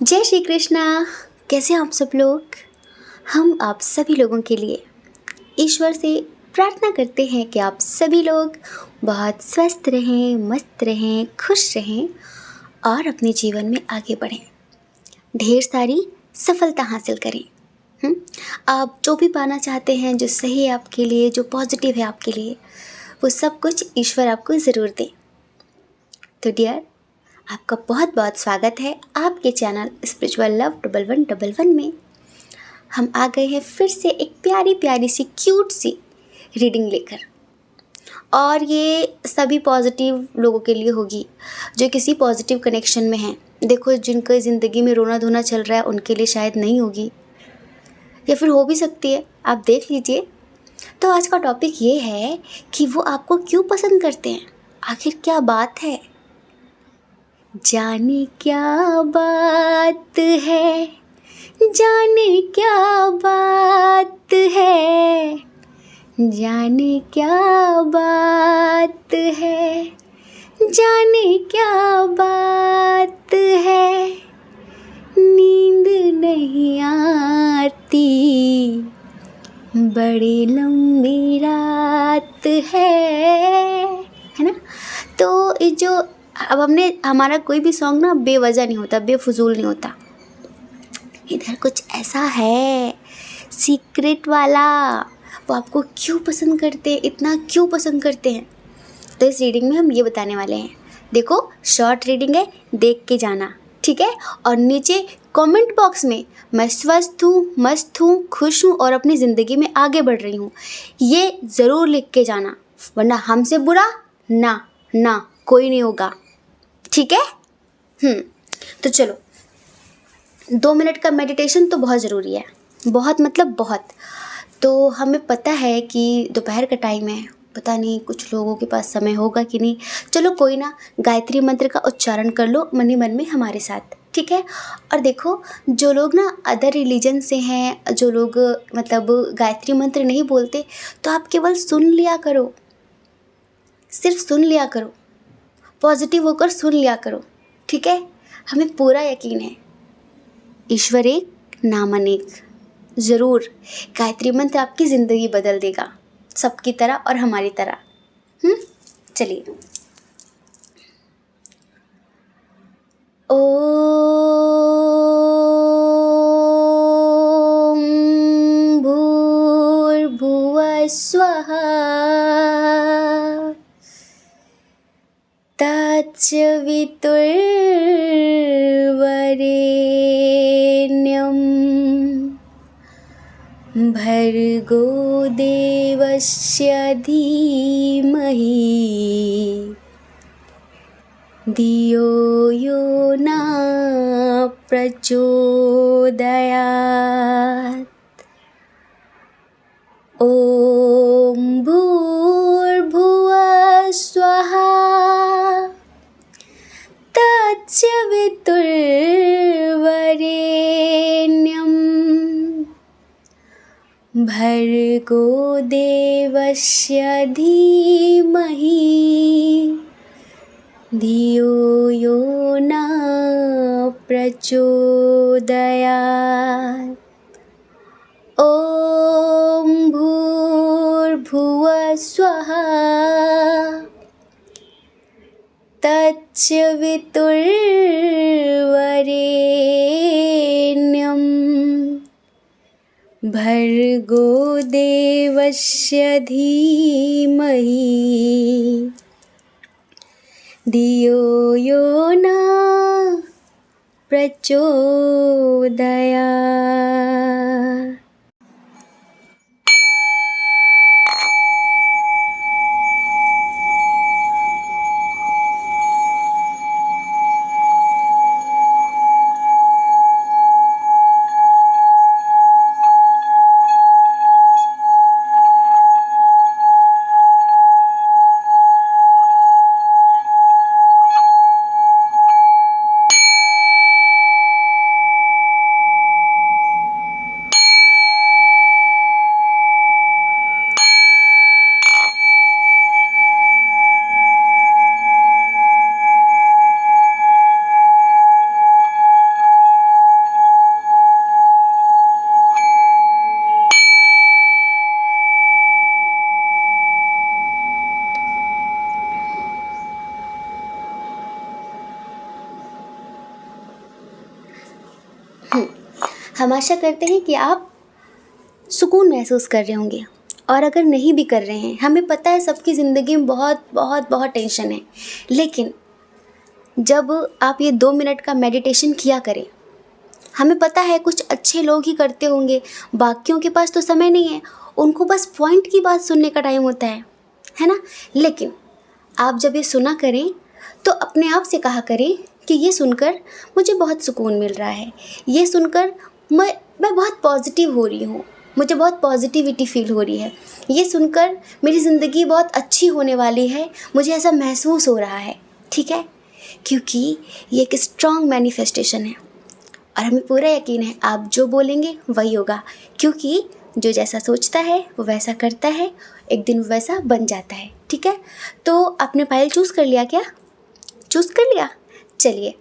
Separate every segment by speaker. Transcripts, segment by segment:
Speaker 1: जय श्री कृष्णा। कैसे हैं आप सब लोग? हम आप सभी लोगों के लिए ईश्वर से प्रार्थना करते हैं कि आप सभी लोग बहुत स्वस्थ रहें, मस्त रहें, खुश रहें और अपने जीवन में आगे बढ़ें, ढेर सारी सफलता हासिल करें। आप जो भी पाना चाहते हैं, जो सही है आपके लिए, जो पॉजिटिव है आपके लिए, वो सब कुछ ईश्वर आपको ज़रूर दे। तो डियर, आपका बहुत बहुत स्वागत है आपके चैनल स्पिरिचुअल लव 1111 में। हम आ गए हैं फिर से एक प्यारी प्यारी सी क्यूट सी रीडिंग लेकर, और ये सभी पॉजिटिव लोगों के लिए होगी जो किसी पॉजिटिव कनेक्शन में हैं। देखो, जिनके ज़िंदगी में रोना धोना चल रहा है उनके लिए शायद नहीं होगी, या फिर हो भी सकती है, आप देख लीजिए। तो आज का टॉपिक ये है कि वो आपको क्यों पसंद करते हैं, आखिर क्या बात है। जाने क्या बात है, जाने क्या बात है, जाने क्या बात है, जाने क्या बात है, नींद नहीं आती, बड़ी लंबी रात है ना। तो ये जो अब हमारा कोई भी सॉन्ग ना बेवजह नहीं होता, बेफजूल नहीं होता। इधर कुछ ऐसा है सीक्रेट वाला, वो आपको क्यों पसंद करते हैं, इतना क्यों पसंद करते हैं। तो इस रीडिंग में हम ये बताने वाले हैं। देखो, शॉर्ट रीडिंग है, देख के जाना, ठीक है। और नीचे कमेंट बॉक्स में मैं स्वस्थ हूँ, मस्त हूँ, खुश हूँ और अपनी ज़िंदगी में आगे बढ़ रही हूँ, ये ज़रूर लिख के जाना, वरना हमसे बुरा ना कोई नहीं होगा, ठीक है। तो चलो, 2 मिनट का मेडिटेशन तो बहुत ज़रूरी है, बहुत मतलब बहुत। तो हमें पता है कि दोपहर का टाइम है, पता नहीं कुछ लोगों के पास समय होगा कि नहीं। चलो कोई ना, गायत्री मंत्र का उच्चारण कर लो मन ही मन में हमारे साथ, ठीक है। और देखो, जो लोग ना अदर रिलीजन से हैं, जो लोग मतलब गायत्री मंत्र नहीं बोलते, तो आप केवल सुन लिया करो, सिर्फ सुन लिया करो, पॉजिटिव होकर सुन लिया करो, ठीक है। हमें पूरा यकीन है ईश्वर एक, नाम अनेक। ज़रूर गायत्री मंत्र आपकी ज़िंदगी बदल देगा, सबकी तरह और हमारी तरह। चलिए, ओम भूर्भुवः स्वः तत्सवितुर्वरेण्यं भर्गो देवस्य धीमहि धियो यो न प्रचोदयात्। ॐ भूर्भुवः स्वः तत्सवितुर्वरेण्यं भर्गो देवस्य धीमहि धियो यो न प्रचोदयात्। ॐ भूर्भुवः स्वः तत्सवितुर्वरेण्यं भर्गो देवस्य धीमहि धियो यो न प्रचोदयात्। हम आशा करते हैं कि आप सुकून महसूस कर रहे होंगे, और अगर नहीं भी कर रहे हैं, हमें पता है सबकी ज़िंदगी में बहुत बहुत बहुत टेंशन है, लेकिन जब आप ये 2 मिनट का मेडिटेशन किया करें, हमें पता है कुछ अच्छे लोग ही करते होंगे, बाकियों के पास तो समय नहीं है, उनको बस पॉइंट की बात सुनने का टाइम होता है ना। लेकिन आप जब ये सुना करें तो अपने आप से कहा करें कि ये सुनकर मुझे बहुत सुकून मिल रहा है, ये सुनकर मैं बहुत पॉजिटिव हो रही हूँ, मुझे बहुत पॉजिटिविटी फील हो रही है, ये सुनकर मेरी ज़िंदगी बहुत अच्छी होने वाली है, मुझे ऐसा महसूस हो रहा है। ठीक है, क्योंकि ये एक स्ट्रॉन्ग मैनिफेस्टेशन है और हमें पूरा यकीन है आप जो बोलेंगे वही होगा, क्योंकि जो जैसा सोचता है वो वैसा करता है, एक दिन वैसा बन जाता है। ठीक है, तो आपने फाइल चूज़ कर लिया क्या? चूज़ कर लिया? चलिए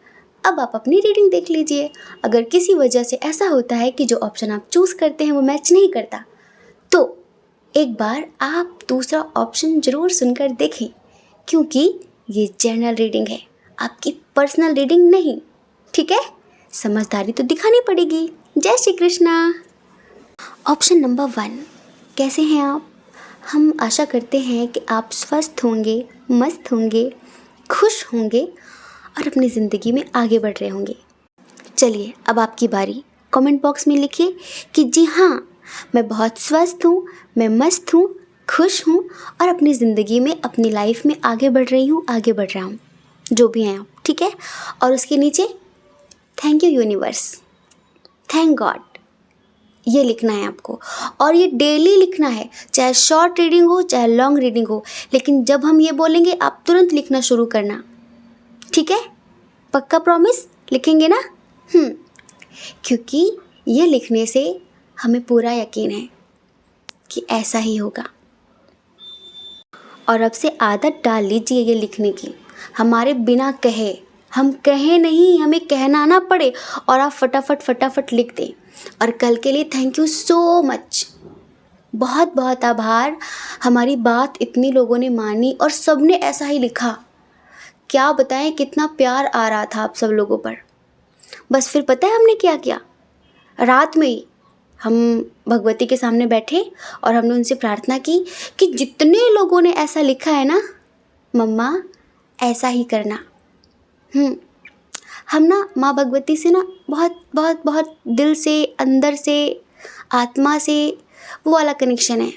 Speaker 1: अब आप अपनी रीडिंग देख लीजिए। अगर किसी वजह से ऐसा होता है कि जो ऑप्शन आप चूज़ करते हैं वो मैच नहीं करता, तो एक बार आप दूसरा ऑप्शन ज़रूर सुनकर देखें, क्योंकि ये जनरल रीडिंग है, आपकी पर्सनल रीडिंग नहीं। ठीक है, समझदारी तो दिखानी पड़ेगी। जय श्री कृष्णा। ऑप्शन नंबर 1, कैसे हैं आप? हम आशा करते हैं कि आप स्वस्थ होंगे, मस्त होंगे, खुश होंगे और अपनी ज़िंदगी में आगे बढ़ रहे होंगे। चलिए अब आपकी बारी। कमेंट बॉक्स में लिखिए कि जी हाँ, मैं बहुत स्वस्थ हूँ, मैं मस्त हूँ, खुश हूँ और अपनी ज़िंदगी में, अपनी लाइफ में आगे बढ़ रही हूँ, आगे बढ़ रहा हूँ, जो भी हैं आप। ठीक है, और उसके नीचे thank you universe, thank God, ये लिखना है आपको। और ये डेली लिखना है, चाहे शॉर्ट रीडिंग हो चाहे लॉन्ग रीडिंग हो, लेकिन जब हम ये बोलेंगे आप तुरंत लिखना शुरू करना। ठीक है, पक्का प्रॉमिस? लिखेंगे ना? क्योंकि ये लिखने से हमें पूरा यकीन है कि ऐसा ही होगा। और अब से आदत डाल लीजिए ये लिखने की, हमारे बिना कहे, हम कहें नहीं, हमें कहना ना पड़े और आप फटाफट लिख दें। और कल के लिए थैंक यू सो मच, बहुत बहुत आभार। हमारी बात इतनी लोगों ने मानी और सब ने ऐसा ही लिखा, क्या बताएं कितना प्यार आ रहा था आप सब लोगों पर। बस फिर पता है हमने क्या किया? रात में ही हम भगवती के सामने बैठे और हमने उनसे प्रार्थना की कि जितने लोगों ने ऐसा लिखा है ना मम्मा, ऐसा ही करना। हम ना माँ भगवती से ना बहुत बहुत बहुत दिल से, अंदर से, आत्मा से वो वाला कनेक्शन है।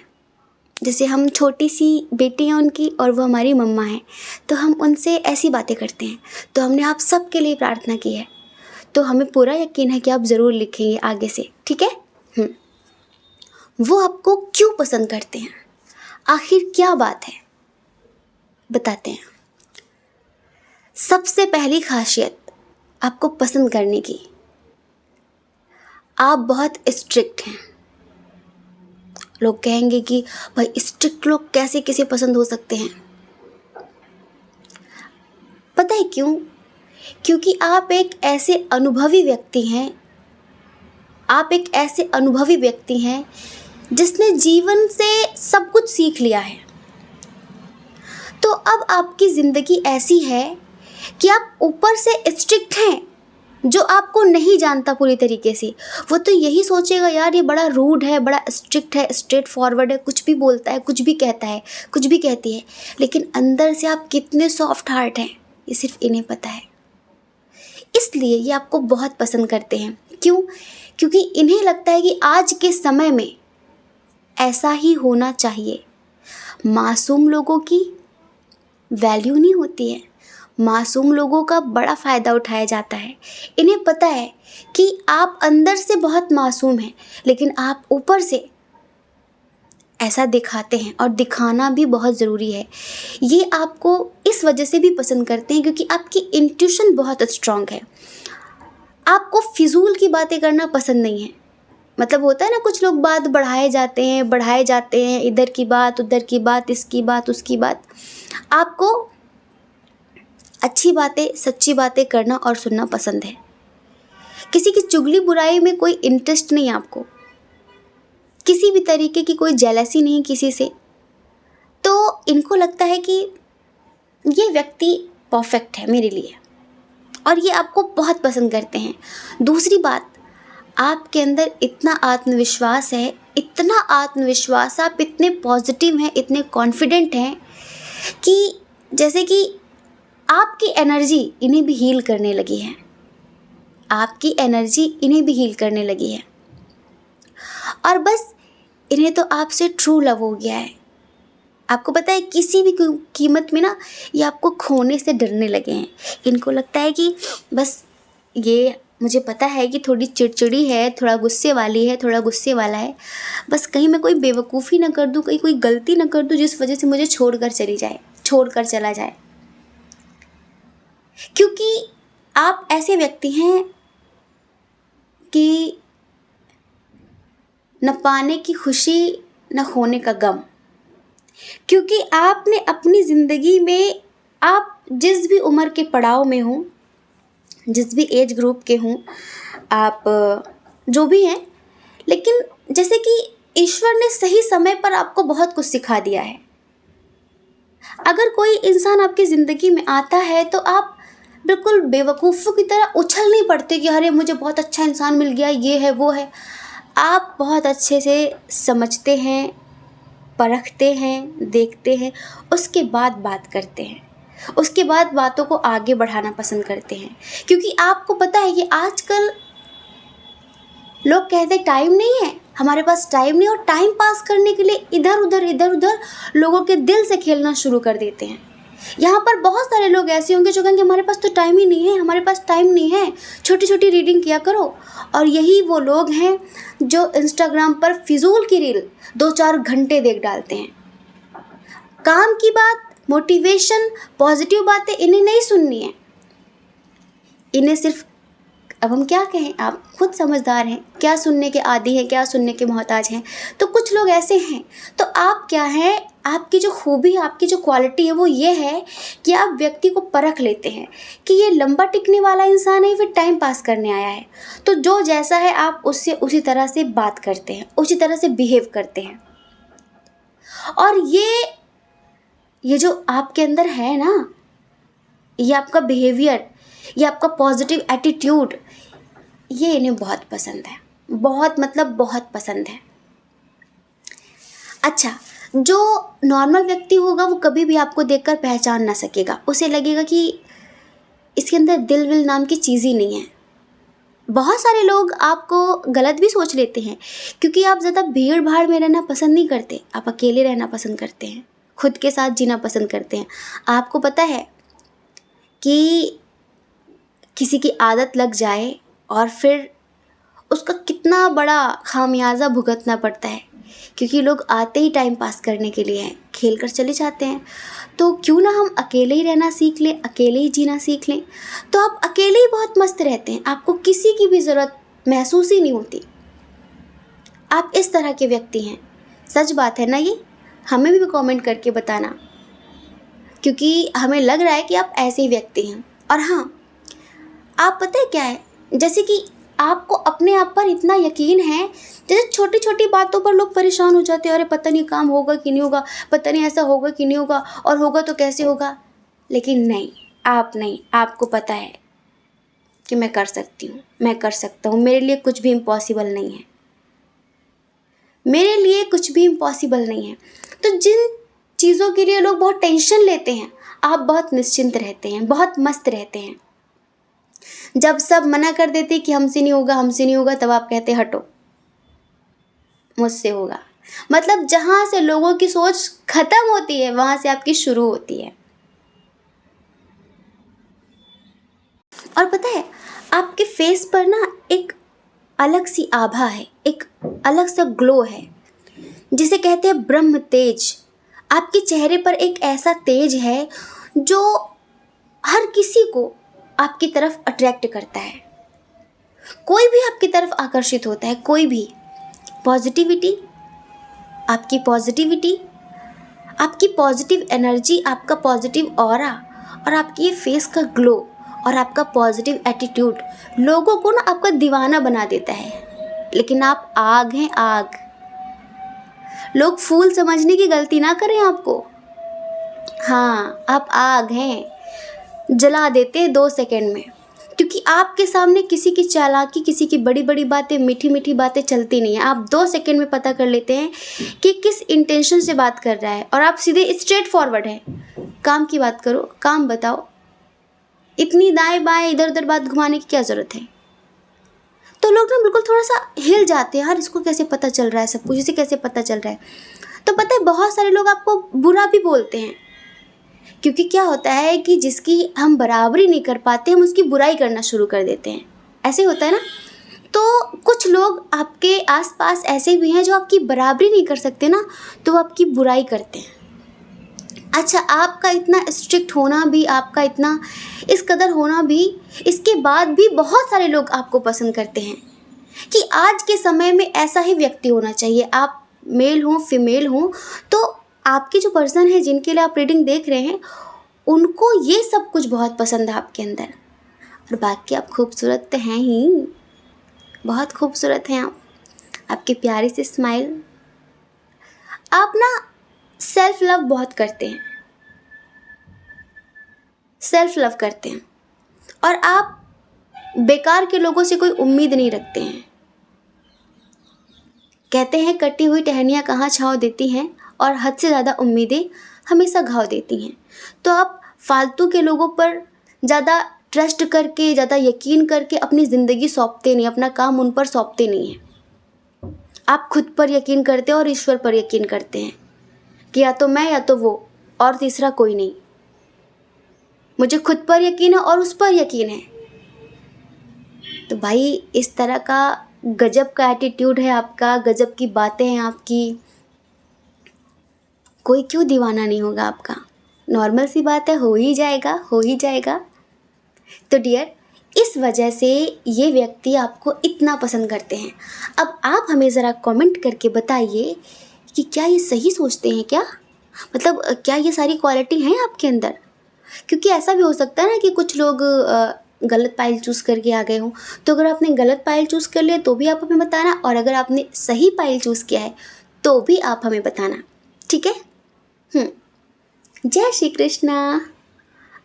Speaker 1: जैसे हम छोटी सी बेटी हैं उनकी और वो हमारी मम्मा हैं, तो हम उनसे ऐसी बातें करते हैं। तो हमने आप सब के लिए प्रार्थना की है, तो हमें पूरा यकीन है कि आप ज़रूर लिखेंगे आगे से। ठीक है, वो आपको क्यों पसंद करते हैं, आखिर क्या बात है, बताते हैं। सबसे पहली खासियत आपको पसंद करने की, आप बहुत स्ट्रिक्ट हैं। लोग कहेंगे कि भाई स्ट्रिक्ट लोग कैसे किसे पसंद हो सकते हैं? पता है क्यों? क्योंकि आप एक ऐसे अनुभवी व्यक्ति हैं, आप एक ऐसे अनुभवी व्यक्ति हैं जिसने जीवन से सब कुछ सीख लिया है। तो अब आपकी ज़िंदगी ऐसी है कि आप ऊपर से स्ट्रिक्ट हैं, जो आपको नहीं जानता पूरी तरीके से वो तो यही सोचेगा यार ये बड़ा रूड है, बड़ा स्ट्रिक्ट है, स्ट्रेट फॉरवर्ड है, कुछ भी बोलता है, कुछ भी कहता है, कुछ भी कहती है, लेकिन अंदर से आप कितने सॉफ्ट हार्ट हैं ये सिर्फ इन्हें पता है। इसलिए ये आपको बहुत पसंद करते हैं। क्यों? क्योंकि इन्हें लगता है कि आज के समय में ऐसा ही होना चाहिए। मासूम लोगों की वैल्यू नहीं होती है, मासूम लोगों का बड़ा फ़ायदा उठाया जाता है। इन्हें पता है कि आप अंदर से बहुत मासूम हैं, लेकिन आप ऊपर से ऐसा दिखाते हैं और दिखाना भी बहुत ज़रूरी है। ये आपको इस वजह से भी पसंद करते हैं क्योंकि आपकी इंट्यूशन बहुत स्ट्रॉन्ग है। आपको फिजूल की बातें करना पसंद नहीं है। मतलब होता है ना, कुछ लोग बात बढ़ाए जाते हैं, इधर की बात, उधर की बात, इसकी बात, उसकी बात। आपको अच्छी बातें, सच्ची बातें करना और सुनना पसंद है। किसी की चुगली बुराई में कोई इंटरेस्ट नहीं है आपको, किसी भी तरीके की कोई जेलसी नहीं किसी से। तो इनको लगता है कि ये व्यक्ति परफेक्ट है मेरे लिए, और ये आपको बहुत पसंद करते हैं। दूसरी बात, आपके अंदर इतना आत्मविश्वास है, इतना आत्मविश्वास, आप इतने पॉजिटिव हैं, इतने कॉन्फिडेंट हैं कि जैसे कि आपकी एनर्जी इन्हें भी हील करने लगी है, आपकी एनर्जी इन्हें भी हील करने लगी है। और बस इन्हें तो आपसे ट्रू लव हो गया है। आपको पता है किसी भी कीमत में ना ये आपको खोने से डरने लगे हैं। इनको लगता है कि बस ये, मुझे पता है कि थोड़ी चिड़चिड़ी है, थोड़ा गुस्से वाली है, थोड़ा गुस्से वाला है, बस कहीं मैं कोई बेवकूफ़ी ना कर दूँ, कहीं कोई गलती ना कर दूँ जिस वजह से मुझे छोड़ कर चला जाए। क्योंकि आप ऐसे व्यक्ति हैं कि न पाने की खुशी न खोने का गम। क्योंकि आपने अपनी ज़िंदगी में, आप जिस भी उम्र के पड़ाव में हों, जिस भी एज ग्रुप के हों, आप जो भी हैं, लेकिन जैसे कि ईश्वर ने सही समय पर आपको बहुत कुछ सिखा दिया है। अगर कोई इंसान आपकी ज़िंदगी में आता है तो आप बिल्कुल बेवकूफ़ों की तरह उछल नहीं पड़ते कि अरे मुझे बहुत अच्छा इंसान मिल गया, ये है वो है। आप बहुत अच्छे से समझते हैं, परखते हैं, देखते हैं, उसके बाद बात करते हैं, उसके बाद बातों को आगे बढ़ाना पसंद करते हैं। क्योंकि आपको पता है कि आजकल लोग कहते हैं टाइम नहीं है, हमारे पास टाइम नहीं, और टाइम पास करने के लिए इधर उधर लोगों के दिल से खेलना शुरू कर देते हैं। यहाँ पर बहुत सारे लोग ऐसे होंगे जो कहेंगे हमारे पास तो टाइम ही नहीं है, हमारे पास टाइम नहीं है, छोटी छोटी रीडिंग किया करो। और यही वो लोग हैं जो इंस्टाग्राम पर फिजूल की रील 2-4 घंटे देख डालते हैं। काम की बात, मोटिवेशन, पॉजिटिव बातें इन्हें नहीं सुननी है। इन्हें सिर्फ, अब हम क्या कहें, आप खुद समझदार हैं, क्या सुनने के आदी हैं, क्या सुनने के मोहताज हैं। तो कुछ लोग ऐसे हैं। तो आप क्या हैं, आपकी जो खूबी, आपकी जो क्वालिटी है वो ये है कि आप व्यक्ति को परख लेते हैं कि ये लंबा टिकने वाला इंसान है, फिर टाइम पास करने आया है। तो जो जैसा है आप उससे उसी तरह से बात करते हैं, उसी तरह से बिहेव करते हैं। और ये जो आपके अंदर है ना, ये आपका बिहेवियर, ये आपका पॉजिटिव एटीट्यूड, ये इन्हें बहुत पसंद है, बहुत मतलब बहुत पसंद है। अच्छा, जो नॉर्मल व्यक्ति होगा वो कभी भी आपको देखकर पहचान ना सकेगा, उसे लगेगा कि इसके अंदर दिल विल नाम की चीज़ ही नहीं है। बहुत सारे लोग आपको गलत भी सोच लेते हैं, क्योंकि आप ज़्यादा भीड़ भाड़ में रहना पसंद नहीं करते, आप अकेले रहना पसंद करते हैं, खुद के साथ जीना पसंद करते हैं। आपको पता है कि किसी की आदत लग जाए और फिर उसका कितना बड़ा खामियाजा भुगतना पड़ता है, क्योंकि लोग आते ही टाइम पास करने के लिए हैं, खेल कर चले जाते हैं। तो क्यों ना हम अकेले ही रहना सीख लें, अकेले ही जीना सीख लें। तो आप अकेले ही बहुत मस्त रहते हैं, आपको किसी की भी ज़रूरत महसूस ही नहीं होती। आप इस तरह के व्यक्ति हैं, सच बात है ना ये? हमें भी कमेंट करके बताना, क्योंकि हमें लग रहा है कि आप ऐसे ही व्यक्ति हैं। और हाँ, आप पता है क्या है, जैसे कि आपको अपने आप पर इतना यकीन है, जैसे छोटी छोटी बातों पर लोग परेशान हो जाते हैं, अरे पता नहीं काम होगा कि नहीं होगा, पता नहीं ऐसा होगा कि नहीं होगा, और होगा तो कैसे होगा। लेकिन नहीं, आप नहीं, आपको पता है कि मैं कर सकती हूँ, मैं कर सकता हूँ, मेरे लिए कुछ भी इम्पॉसिबल नहीं है, मेरे लिए कुछ भी इम्पॉसिबल नहीं है। तो जिन चीज़ों के लिए लोग बहुत टेंशन लेते हैं, आप बहुत निश्चिंत रहते हैं, बहुत मस्त रहते हैं। जब सब मना कर देते कि हमसे नहीं होगा, हमसे नहीं होगा, तब आप कहते हटो, मुझसे होगा। मतलब जहाँ से लोगों की सोच खत्म होती है, वहाँ से आपकी शुरू होती है। और पता है, आपके फेस पर ना एक अलग सी आभा है, एक अलग सा ग्लो है, जिसे कहते हैं ब्रह्म तेज। आपके चेहरे पर एक ऐसा तेज है जो हर किसी को आपकी तरफ अट्रैक्ट करता है, कोई भी आपकी तरफ आकर्षित होता है, कोई भी। पॉजिटिविटी, आपकी पॉजिटिविटी, आपकी पॉजिटिव एनर्जी, आपका पॉजिटिव ऑरा, और आपकी ये फेस का ग्लो और आपका पॉजिटिव एटीट्यूड लोगों को ना आपका दीवाना बना देता है। लेकिन आप आग हैं, आग। लोग फूल समझने की गलती ना करें आपको। हाँ, आप आग हैं, जला देते 2 सेकंड में। क्योंकि आपके सामने किसी की चालाकी, किसी की बड़ी बड़ी बातें, मीठी मीठी बातें चलती नहीं है। आप 2 सेकंड में पता कर लेते हैं कि किस इंटेंशन से बात कर रहा है, और आप सीधे स्ट्रेट फॉरवर्ड हैं। काम की बात करो, काम बताओ, इतनी दाएं बाएं इधर उधर बात घुमाने की क्या ज़रूरत है। तो लोग ना बिल्कुल थोड़ा सा हिल जाते हैं, यार इसको कैसे पता चल रहा है, सब कुछ इसे कैसे पता चल रहा है। तो पता है बहुत सारे लोग आपको बुरा भी बोलते हैं, क्योंकि क्या होता है कि जिसकी हम बराबरी नहीं कर पाते हम उसकी बुराई करना शुरू कर देते हैं। ऐसे होता है ना। तो कुछ लोग आपके आसपास ऐसे भी हैं जो आपकी बराबरी नहीं कर सकते ना, तो वो आपकी बुराई करते हैं। अच्छा, आपका इतना स्ट्रिक्ट होना भी, आपका इतना इस कदर होना भी, इसके बाद भी बहुत सारे लोग आपको पसंद करते हैं कि आज के समय में ऐसा ही व्यक्ति होना चाहिए। आप मेल हो फीमेल हो, तो आपके जो पर्सन है जिनके लिए आप रीडिंग देख रहे हैं उनको ये सब कुछ बहुत पसंद है आपके अंदर। और बाकी आप खूबसूरत तो हैं ही, बहुत खूबसूरत हैं आप, आपकी प्यारी सी स्माइल। आप ना सेल्फ लव बहुत करते हैं, सेल्फ लव करते हैं, और आप बेकार के लोगों से कोई उम्मीद नहीं रखते हैं। कहते हैं कटी हुई टहनियाँ कहाँ छाँव देती हैं, और हद से ज़्यादा उम्मीदें हमेशा घाव देती हैं। तो आप फालतू के लोगों पर ज़्यादा ट्रस्ट करके, ज़्यादा यकीन करके अपनी ज़िंदगी सौंपते नहीं, अपना काम उन पर सौंपते नहीं हैं। आप खुद पर यकीन करते हैं और ईश्वर पर यकीन करते हैं कि या तो मैं या तो वो, और तीसरा कोई नहीं। मुझे खुद पर यकीन है और उस पर यकीन है। तो भाई इस तरह का गजब का एटीट्यूड है आपका, गजब की बातें हैं आपकी, कोई क्यों दीवाना नहीं होगा आपका। नॉर्मल सी बात है, हो ही जाएगा, हो ही जाएगा। तो डियर, इस वजह से ये व्यक्ति आपको इतना पसंद करते हैं। अब आप हमें ज़रा कमेंट करके बताइए कि क्या ये सही सोचते हैं क्या, मतलब क्या ये सारी क्वालिटी हैं आपके अंदर। क्योंकि ऐसा भी हो सकता है ना कि कुछ लोग गलत पाइल चूज़ करके आ गए हों। तो अगर आपने गलत पाइल चूज़ कर लिया तो भी आप हमें बताना, और अगर आपने सही पाइल चूज़ किया है तो भी आप हमें बताना, ठीक है। जय श्री कृष्णा।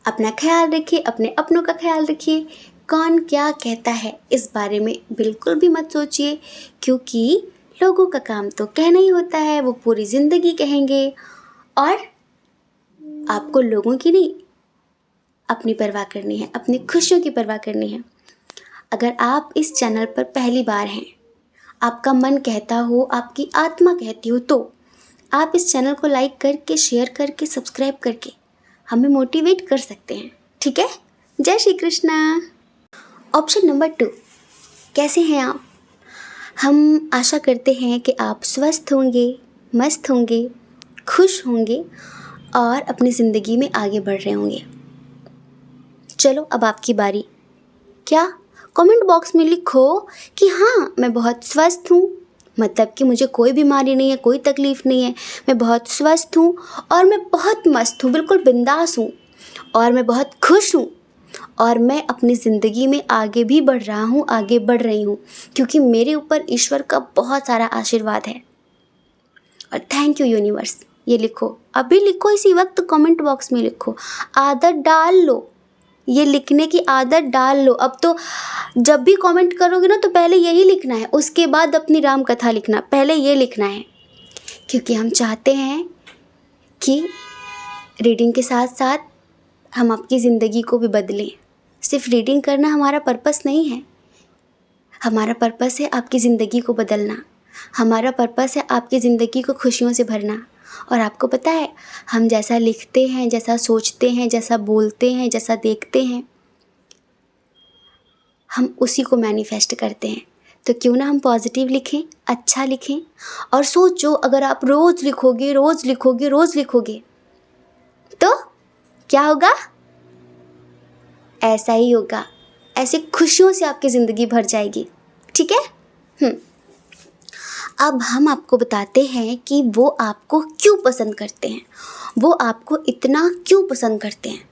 Speaker 1: अपना ख्याल रखिए, अपने अपनों का ख्याल रखिए। कौन क्या कहता है इस बारे में बिल्कुल भी मत सोचिए, क्योंकि लोगों का काम तो कहना ही होता है, वो पूरी ज़िंदगी कहेंगे, और आपको लोगों की नहीं, अपनी परवाह करनी है, अपनी खुशियों की परवाह करनी है। अगर आप इस चैनल पर पहली बार हैं, आपका मन कहता हो, आपकी आत्मा कहती हो, तो आप इस चैनल को लाइक करके, शेयर करके, सब्सक्राइब करके हमें मोटिवेट कर सकते हैं, ठीक है। जय श्री कृष्णा। ऑप्शन नंबर 2, कैसे हैं आप। हम आशा करते हैं कि आप स्वस्थ होंगे, मस्त होंगे, खुश होंगे और अपनी ज़िंदगी में आगे बढ़ रहे होंगे। चलो अब आपकी बारी। क्या कमेंट बॉक्स में लिखो कि हाँ मैं बहुत स्वस्थ हूँ, मतलब कि मुझे कोई बीमारी नहीं है, कोई तकलीफ़ नहीं है, मैं बहुत स्वस्थ हूँ और मैं बहुत मस्त हूँ, बिल्कुल बिंदास हूँ, और मैं बहुत खुश हूँ, और मैं अपनी ज़िंदगी में आगे भी बढ़ रहा हूँ, आगे बढ़ रही हूँ, क्योंकि मेरे ऊपर ईश्वर का बहुत सारा आशीर्वाद है। और थैंक यू यूनिवर्स। ये लिखो, अभी लिखो, इसी वक्त कमेंट बॉक्स में लिखो। आदत डाल लो, ये लिखने की आदत डाल लो। अब तो जब भी कमेंट करोगे ना तो पहले यही लिखना है, उसके बाद अपनी राम कथा लिखना, पहले ये लिखना है, क्योंकि हम चाहते हैं कि रीडिंग के साथ साथ हम आपकी ज़िंदगी को भी बदलें। सिर्फ रीडिंग करना हमारा पर्पस नहीं है, हमारा पर्पस है आपकी ज़िंदगी को बदलना, हमारा पर्पस है आपकी ज़िंदगी को खुशियों से भरना। और आपको पता है, हम जैसा लिखते हैं, जैसा सोचते हैं, जैसा बोलते हैं, जैसा देखते हैं, हम उसी को मैनिफेस्ट करते हैं। तो क्यों ना हम पॉजिटिव लिखें, अच्छा लिखें, और सोचो अगर आप रोज़ लिखोगे, रोज़ लिखोगे, रोज़ लिखोगे तो क्या होगा, ऐसा ही होगा, ऐसे खुशियों से आपकी ज़िंदगी भर जाएगी, ठीक है। अब हम आपको बताते हैं कि वो आपको क्यों पसंद करते हैं, वो आपको इतना क्यों पसंद करते हैं,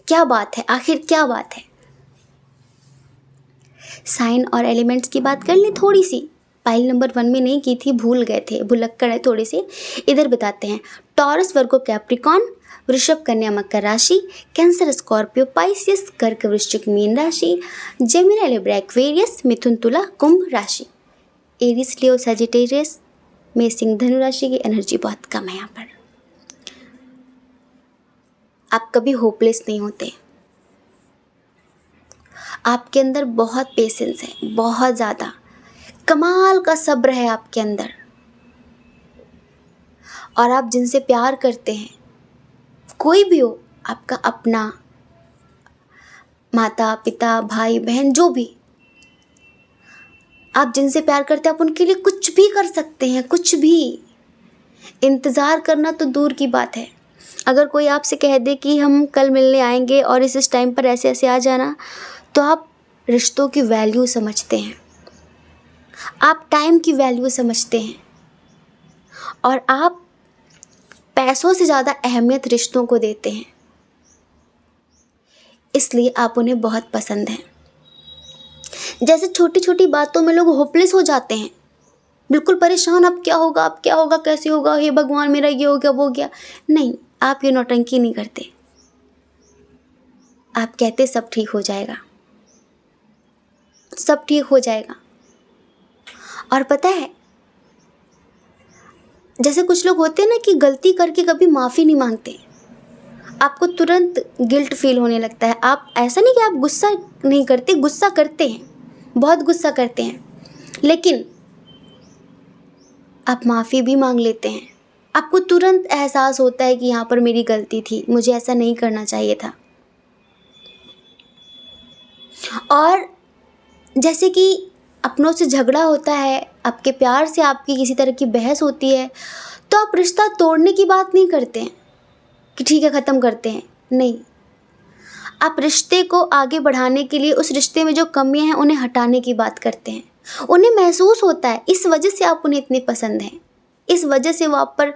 Speaker 1: क्या बात है, आखिर क्या बात है। साइन और एलिमेंट्स की बात कर लें थोड़ी सी, पाइल नंबर 1 में नहीं की थी, भूल गए थे, भुलक्कड़ है थोड़ी सी, इधर बताते हैं। टॉरस वर्गो कैप्रिकॉन, वृषभ कन्या मकर राशि, कैंसर स्कॉर्पियो पाइसिस, कर्क वृश्चिक मीन राशि, जेमिनी लिब्रा एक्वेरियस, मिथुन तुला कुंभ राशि, एरिस लियो सजिटेरियस में सिंह धनु राशि की एनर्जी बहुत कम है यहाँ पर। आप कभी होपलेस नहीं होते, आपके अंदर बहुत पेशेंस है, बहुत ज़्यादा कमाल का सब्र है आपके अंदर। और आप जिनसे प्यार करते हैं, कोई भी हो, आपका अपना, माता पिता भाई बहन जो भी, आप जिनसे प्यार करते हैं आप उनके लिए कुछ भी कर सकते हैं, कुछ भी। इंतज़ार करना तो दूर की बात है। अगर कोई आपसे कह दे कि हम कल मिलने आएंगे और इस टाइम पर ऐसे ऐसे आ जाना, तो आप रिश्तों की वैल्यू समझते हैं, आप टाइम की वैल्यू समझते हैं, और आप पैसों से ज़्यादा अहमियत रिश्तों को देते हैं, इसलिए आप उन्हें बहुत पसंद हैं। जैसे छोटी छोटी बातों में लोग होपलेस हो जाते हैं, बिल्कुल परेशान, अब क्या होगा, अब क्या होगा, कैसे होगा, हे भगवान मेरा ये हो गया वो हो गया। नहीं, आप ये नौटंकी नहीं करते, आप कहते सब ठीक हो जाएगा, सब ठीक हो जाएगा। और पता है, जैसे कुछ लोग होते हैं ना कि गलती करके कभी माफ़ी नहीं मांगते, आपको तुरंत गिल्ट फील होने लगता है। आप ऐसा नहीं कि आप गुस्सा नहीं करते, गुस्सा करते हैं, बहुत गुस्सा करते हैं, लेकिन आप माफ़ी भी मांग लेते हैं। आपको तुरंत एहसास होता है कि यहाँ पर मेरी गलती थी, मुझे ऐसा नहीं करना चाहिए था। और जैसे कि अपनों से झगड़ा होता है, आपके प्यार से आपकी किसी तरह की बहस होती है, तो आप रिश्ता तोड़ने की बात नहीं करते हैं कि ठीक है ख़त्म करते हैं, नहीं, आप रिश्ते को आगे बढ़ाने के लिए उस रिश्ते में जो कमियां हैं उन्हें हटाने की बात करते हैं। उन्हें महसूस होता है, इस वजह से आप उन्हें इतने पसंद हैं, इस वजह से वो आप पर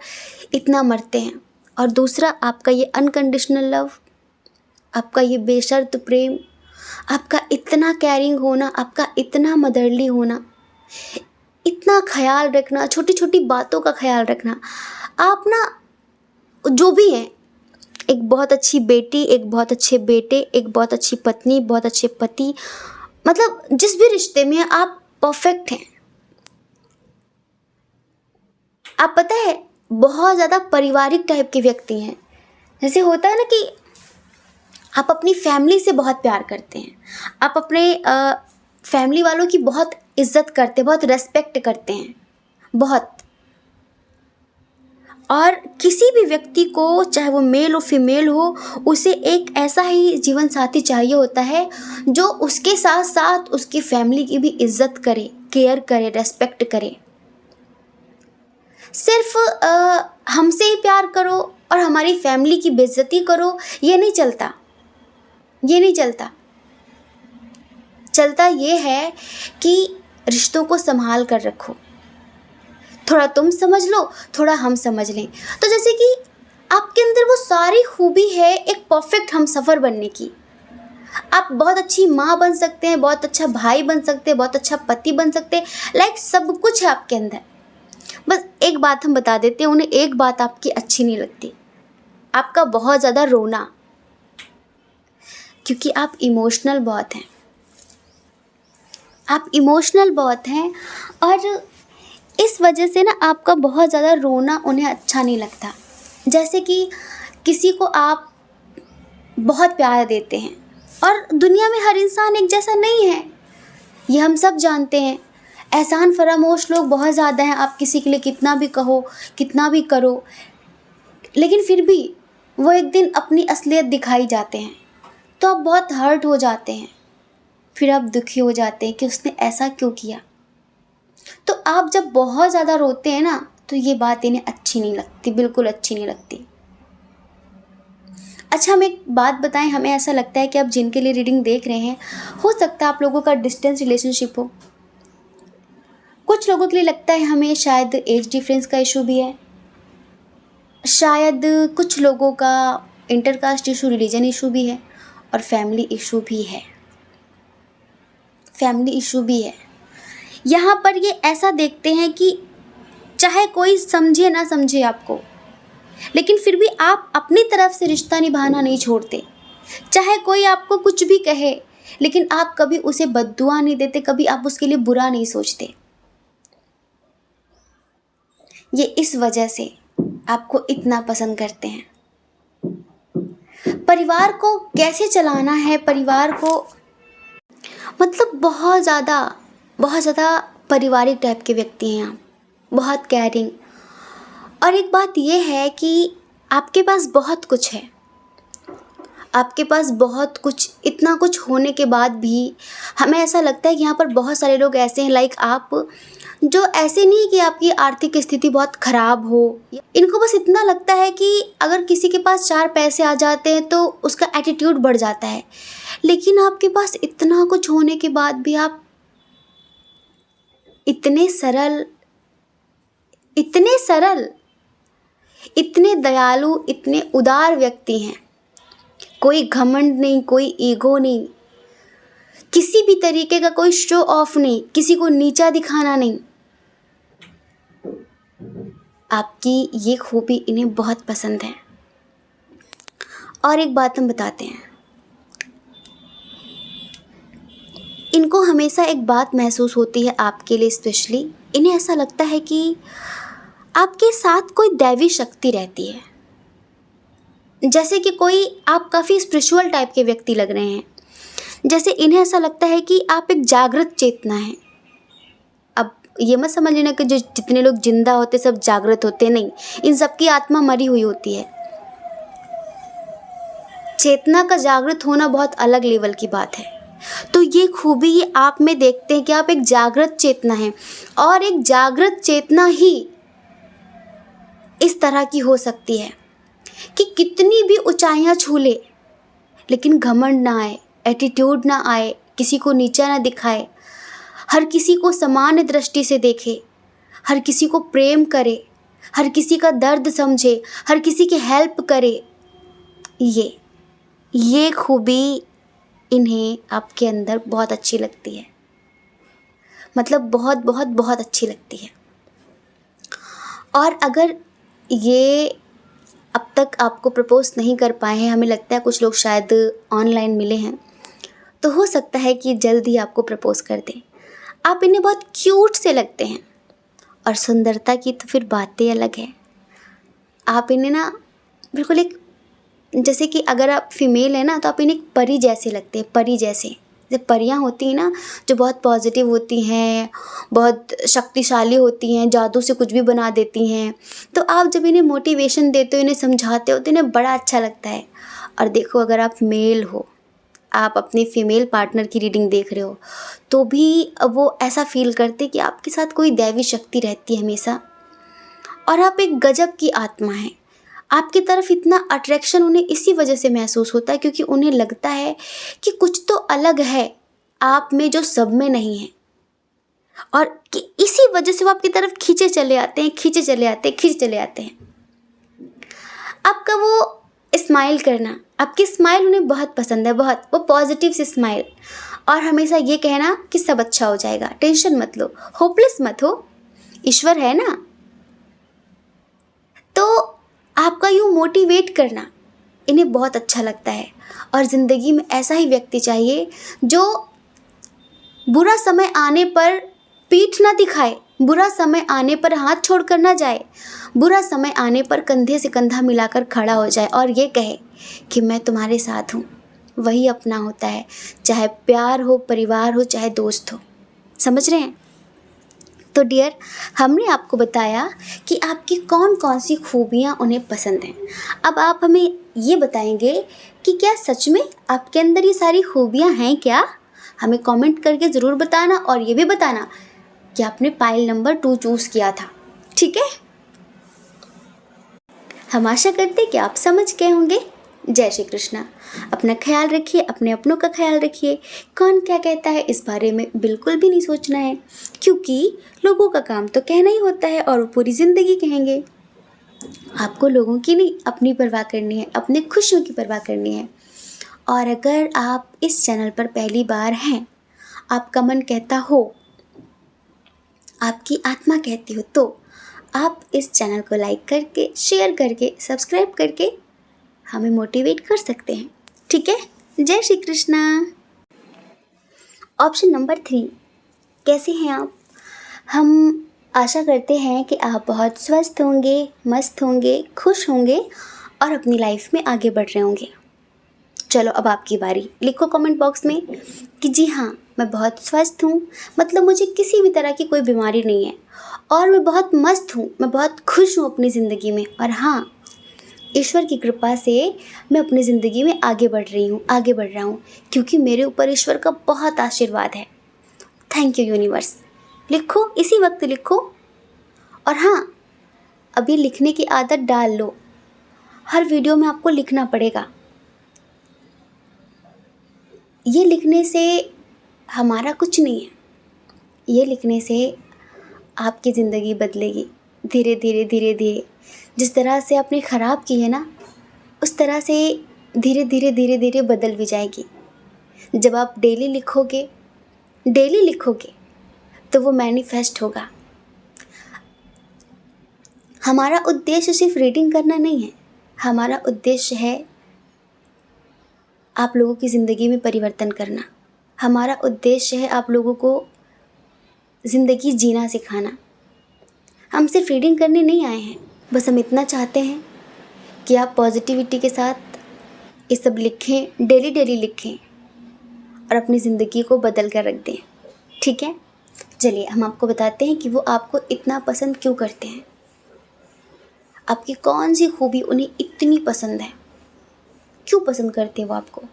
Speaker 1: इतना मरते हैं। और दूसरा, आपका ये अनकंडीशनल लव, आपका ये बेशर्त प्रेम, आपका इतना केयरिंग होना, आपका इतना मदरली होना, इतना ख्याल रखना, छोटी छोटी बातों का ख्याल रखना। आप ना जो भी हैं, एक बहुत अच्छी बेटी, एक बहुत अच्छे बेटे, एक बहुत अच्छी पत्नी, बहुत अच्छे पति, मतलब जिस भी रिश्ते में आप परफेक्ट हैं। आप पता है, बहुत ज़्यादा पारिवारिक टाइप के व्यक्ति हैं। जैसे होता है ना कि आप अपनी फैमिली से बहुत प्यार करते हैं, आप अपने फैमिली वालों की बहुत इज्जत करते हैं, बहुत रेस्पेक्ट करते हैं, बहुत। और किसी भी व्यक्ति को, चाहे वो मेल हो फीमेल हो, उसे एक ऐसा ही जीवन साथी चाहिए होता है जो उसके साथ साथ उसकी फैमिली की भी इज्जत करे, केयर करे, रेस्पेक्ट करे। सिर्फ हमसे ही प्यार करो और हमारी फैमिली की बेइज्जती करो, ये नहीं चलता, ये नहीं चलता। चलता ये है कि रिश्तों को संभाल कर रखो, थोड़ा तुम समझ लो, थोड़ा हम समझ लें। तो जैसे कि आपके अंदर वो सारी खूबी है एक परफेक्ट हमसफ़र बनने की। आप बहुत अच्छी माँ बन सकते हैं, बहुत अच्छा भाई बन सकते हैं, बहुत अच्छा पति बन सकते हैं, लाइक सब कुछ है आपके अंदर। बस एक बात हम बता देते हैं, उन्हें एक बात आपकी अच्छी नहीं लगती, आपका बहुत ज़्यादा रोना, क्योंकि आप इमोशनल बहुत हैं, आप इमोशनल बहुत हैं। और इस वजह से ना आपका बहुत ज़्यादा रोना उन्हें अच्छा नहीं लगता। जैसे कि किसी को आप बहुत प्यार देते हैं, और दुनिया में हर इंसान एक जैसा नहीं है, ये हम सब जानते हैं। एहसान फरामोश लोग बहुत ज़्यादा हैं, आप किसी के लिए कितना भी कहो, कितना भी करो, लेकिन फिर भी वो एक दिन अपनी असलियत दिखाई जाते हैं, तो आप बहुत हर्ट हो जाते हैं, फिर आप दुखी हो जाते हैं कि उसने ऐसा क्यों किया। तो आप जब बहुत ज़्यादा रोते हैं ना, तो ये बात इन्हें अच्छी नहीं लगती, बिल्कुल अच्छी नहीं लगती। अच्छा, हम एक बात बताएं, हमें ऐसा लगता है कि आप जिनके लिए रीडिंग देख रहे हैं, हो सकता है आप लोगों का डिस्टेंस रिलेशनशिप हो। कुछ लोगों के लिए लगता है हमें शायद एज डिफरेंस का इशू भी है, शायद कुछ लोगों का इंटरकास्ट इशू, रिलीजन इशू भी है, और फैमिली इशू भी है, फैमिली इशू भी है। यहाँ पर ये ऐसा देखते हैं कि चाहे कोई समझे ना समझे आपको, लेकिन फिर भी आप अपनी तरफ से रिश्ता निभाना नहीं छोड़ते। चाहे कोई आपको कुछ भी कहे, लेकिन आप कभी उसे बद्दुआ नहीं देते, कभी आप उसके लिए बुरा नहीं सोचते। ये इस वजह से आपको इतना पसंद करते हैं। परिवार को कैसे चलाना है, परिवार को मतलब बहुत ज़्यादा पारिवारिक टाइप के व्यक्ति हैं आप, बहुत केयरिंग। और एक बात ये है कि आपके पास बहुत कुछ है, आपके पास बहुत कुछ, इतना कुछ होने के बाद भी हमें ऐसा लगता है कि यहाँ पर बहुत सारे लोग ऐसे हैं लाइक आप, जो ऐसे नहीं कि आपकी आर्थिक स्थिति बहुत ख़राब हो। इनको बस इतना लगता है कि अगर किसी के पास 4 पैसे आ जाते हैं तो उसका एटीट्यूड बढ़ जाता है। लेकिन आपके पास इतना कुछ होने के बाद भी आप इतने सरल, इतने दयालु, इतने उदार व्यक्ति हैं। कोई घमंड नहीं, कोई ईगो नहीं, किसी भी तरीके का कोई शो ऑफ नहीं, किसी को नीचा दिखाना नहीं। आपकी ये खूबी इन्हें बहुत पसंद है। और एक बात हम बताते हैं, इनको हमेशा एक बात महसूस होती है आपके लिए स्पेशली, इन्हें ऐसा लगता है कि आपके साथ कोई दैवी शक्ति रहती है। जैसे कि कोई, आप काफ़ी स्पिरिचुअल टाइप के व्यक्ति लग रहे हैं। जैसे इन्हें ऐसा लगता है कि आप एक जागृत चेतना है। अब ये मत समझ लेना कि जो जितने लोग जिंदा होते सब जागृत होते, नहीं, इन सब की आत्मा मरी हुई होती है। चेतना का जागृत होना बहुत अलग लेवल की बात है। तो ये खूबी आप में देखते हैं कि आप एक जागृत चेतना हैं, और एक जागृत चेतना ही इस तरह की हो सकती है कि कितनी भी ऊंचाइयां छू ले, लेकिन घमंड ना आए, एटीट्यूड ना आए, किसी को नीचा ना दिखाए, हर किसी को समान दृष्टि से देखे, हर किसी को प्रेम करे, हर किसी का दर्द समझे, हर किसी की हेल्प करे। ये खूबी इन्हें आपके अंदर बहुत अच्छी लगती है, मतलब बहुत बहुत बहुत अच्छी लगती है। और अगर ये अब तक आपको प्रपोज नहीं कर पाए हैं, हमें लगता है कुछ लोग शायद ऑनलाइन मिले हैं, तो हो सकता है कि जल्द ही आपको प्रपोज कर दें। आप इन्हें बहुत क्यूट से लगते हैं, और सुंदरता की तो फिर बातें अलग है। आप इन्हें ना बिल्कुल एक, जैसे कि अगर आप फीमेल है ना तो आप इन्हें एक परी जैसे लगते हैं, परी जैसे। जैसे परियां होती हैं ना, जो बहुत पॉजिटिव होती हैं, बहुत शक्तिशाली होती हैं, जादू से कुछ भी बना देती हैं। तो आप जब इन्हें मोटिवेशन देते हो, इन्हें समझाते हो, तो इन्हें बड़ा अच्छा लगता है। और देखो, अगर आप मेल हो, आप अपनी फीमेल पार्टनर की रीडिंग देख रहे हो, तो भी वो ऐसा फील करते कि आपके साथ कोई दैवी शक्ति रहती है हमेशा, और आप एक गजब की आत्मा हैं। आपकी तरफ इतना अट्रैक्शन उन्हें इसी वजह से महसूस होता है क्योंकि उन्हें लगता है कि कुछ तो अलग है आप में जो सब में नहीं है, और कि इसी वजह से वो आपकी तरफ खींचे चले आते हैं। आपका वो स्माइल करना, आपकी स्माइल उन्हें बहुत पसंद है, बहुत, वो पॉजिटिव सी स्माइल, और हमेशा ये कहना कि सब अच्छा हो जाएगा, टेंशन मत लो, होपलेस मत हो, ईश्वर है ना। तो आपका यूँ मोटिवेट करना इन्हें बहुत अच्छा लगता है। और ज़िंदगी में ऐसा ही व्यक्ति चाहिए जो बुरा समय आने पर पीठ ना दिखाए, बुरा समय आने पर हाथ छोड़कर ना जाए, बुरा समय आने पर कंधे से कंधा मिलाकर खड़ा हो जाए और ये कहे कि मैं तुम्हारे साथ हूँ। वही अपना होता है, चाहे प्यार हो, परिवार हो, चाहे दोस्त हो। समझ रहे हैं? तो डियर, हमने आपको बताया कि आपकी कौन कौन सी खूबियाँ उन्हें पसंद हैं। अब आप हमें ये बताएंगे कि क्या सच में आपके अंदर ये सारी खूबियाँ हैं क्या? हमें कमेंट करके ज़रूर बताना, और ये भी बताना कि आपने पाइल नंबर 2 चूज़ किया था। ठीक है? हम आशा करते हैं कि आप समझ गए होंगे। जय श्री कृष्णा। अपना ख्याल रखिए, अपने अपनों का ख्याल रखिए। कौन क्या कहता है इस बारे में बिल्कुल भी नहीं सोचना है, क्योंकि लोगों का काम तो कहना ही होता है और वो पूरी ज़िंदगी कहेंगे। आपको लोगों की नहीं, अपनी परवाह करनी है, अपने खुशियों की परवाह करनी है। और अगर आप इस चैनल पर पहली बार हैं, आपका मन कहता हो, आपकी आत्मा कहती हो, तो आप इस चैनल को लाइक करके, शेयर करके, सब्सक्राइब करके हमें मोटिवेट कर सकते हैं। ठीक है, जय श्री कृष्णा। ऑप्शन नंबर 3, कैसे हैं आप? हम आशा करते हैं कि आप बहुत स्वस्थ होंगे, मस्त होंगे, खुश होंगे और अपनी लाइफ में आगे बढ़ रहे होंगे। चलो अब आपकी बारी। लिखो कमेंट बॉक्स में कि जी हाँ, मैं बहुत स्वस्थ हूँ, मतलब मुझे किसी भी तरह की कोई बीमारी नहीं है और मैं बहुत मस्त हूँ, मैं बहुत खुश हूँ अपनी ज़िंदगी में। और हाँ, ईश्वर की कृपा से मैं अपनी ज़िंदगी में आगे बढ़ रही हूँ, आगे बढ़ रहा हूँ, क्योंकि मेरे ऊपर ईश्वर का बहुत आशीर्वाद है। Thank you universe. लिखो, इसी वक्त लिखो। और हाँ, अभी लिखने की आदत डाल लो। हर वीडियो में आपको लिखना पड़ेगा। ये लिखने से हमारा कुछ नहीं है, ये लिखने से आपकी ज़िंदगी बदलेगी धीरे धीरे धीरे धीरे। जिस तरह से आपने ख़राब की है ना, उस तरह से धीरे धीरे धीरे धीरे बदल भी जाएगी। जब आप डेली लिखोगे तो वो मैनिफेस्ट होगा। हमारा उद्देश्य सिर्फ रीडिंग करना नहीं है, हमारा उद्देश्य है आप लोगों की ज़िंदगी में परिवर्तन करना। हमारा उद्देश्य है आप लोगों को ज़िंदगी जीना सिखाना। हम सिर्फ रीडिंग करने नहीं आए हैं, बस हम इतना चाहते हैं कि आप पॉजिटिविटी के साथ ये सब लिखें, डेली डेली लिखें और अपनी ज़िंदगी को बदल कर रख दें। ठीक है, चलिए हम आपको बताते हैं कि वो आपको इतना पसंद क्यों करते हैं। आपकी कौन सी खूबी उन्हें इतनी पसंद है, क्यों पसंद करते हैं वो आपको?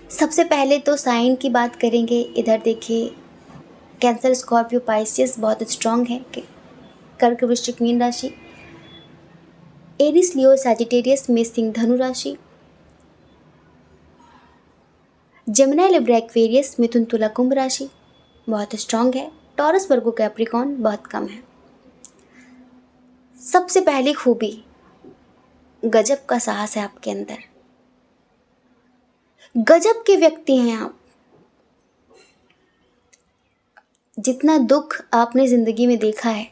Speaker 1: सबसे पहले तो साइन की बात करेंगे। इधर देखिए, कैंसर, स्कॉर्पियो, पाइसियस बहुत स्ट्रांग है। कर्क, वृश्चिक, मीन राशि। एरिस, लियो, सैजिटेरियस, मेष, सिंह, धनु राशि। जेमिनी, लिब्रा, एक्वेरियस, मिथुन, तुला, कुंभ राशि बहुत स्ट्रांग है। टॉरस, वर्गो, कैप्रिकॉर्न बहुत कम है। सबसे पहली खूबी, गजब का साहस है आपके अंदर। गजब के व्यक्ति हैं आप। जितना दुख आपने ज़िंदगी में देखा है,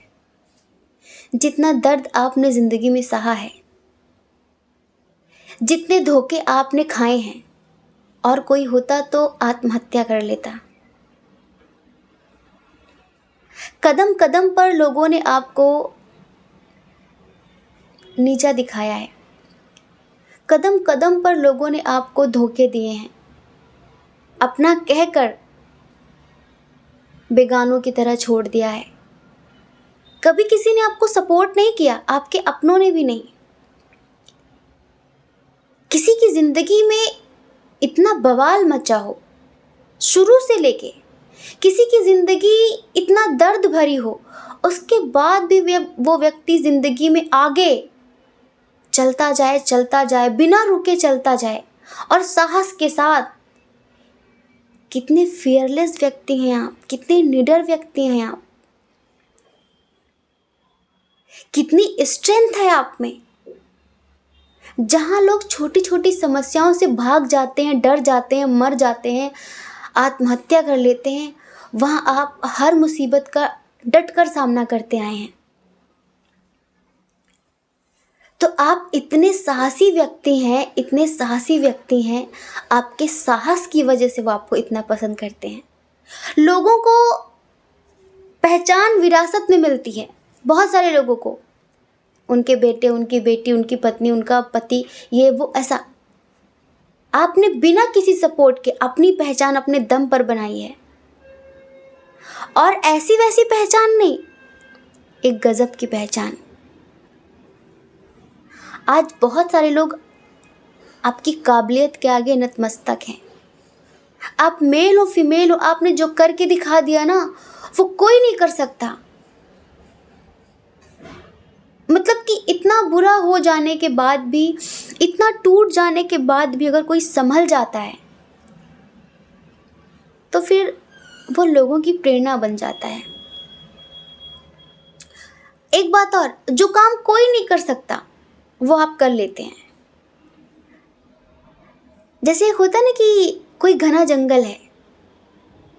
Speaker 1: जितना दर्द आपने ज़िंदगी में सहा है, जितने धोखे आपने खाए हैं, और कोई होता तो आत्महत्या कर लेता। कदम कदम पर लोगों ने आपको नीचा दिखाया है, कदम कदम पर लोगों ने आपको धोखे दिए हैं, अपना कहकर बेगानों की तरह छोड़ दिया है। कभी किसी ने आपको सपोर्ट नहीं किया, आपके अपनों ने भी नहीं। किसी की जिंदगी में इतना बवाल मचा हो, शुरू से लेके किसी की जिंदगी इतना दर्द भरी हो, उसके बाद भी वो व्यक्ति जिंदगी में आगे चलता जाए, बिना रुके चलता जाए और साहस के साथ। कितने फियरलेस व्यक्ति हैं आप, कितने निडर व्यक्ति हैं आप, कितनी स्ट्रेंथ है आप में। जहाँ लोग छोटी छोटी समस्याओं से भाग जाते हैं, डर जाते हैं, मर जाते हैं, आत्महत्या कर लेते हैं, वहाँ आप हर मुसीबत का डट कर सामना करते आए हैं। तो आप इतने साहसी व्यक्ति हैं, इतने साहसी व्यक्ति हैं। आपके साहस की वजह से वो आपको इतना पसंद करते हैं। लोगों को पहचान विरासत में मिलती है, बहुत सारे लोगों को, उनके बेटे, उनकी बेटी, उनकी पत्नी, उनका पति, ये वो ऐसा। आपने बिना किसी सपोर्ट के अपनी पहचान अपने दम पर बनाई है, और ऐसी वैसी पहचान नहीं, एक गजब की पहचान। आज बहुत सारे लोग आपकी काबिलियत के आगे नतमस्तक हैं। आप मेल हो फीमेल हो, आपने जो करके दिखा दिया ना, वो कोई नहीं कर सकता। मतलब कि इतना बुरा हो जाने के बाद भी, इतना टूट जाने के बाद भी अगर कोई संभल जाता है तो फिर वो लोगों की प्रेरणा बन जाता है। एक बात और, जो काम कोई नहीं कर सकता वो आप कर लेते हैं। जैसे एक होता है ना कि कोई घना जंगल है,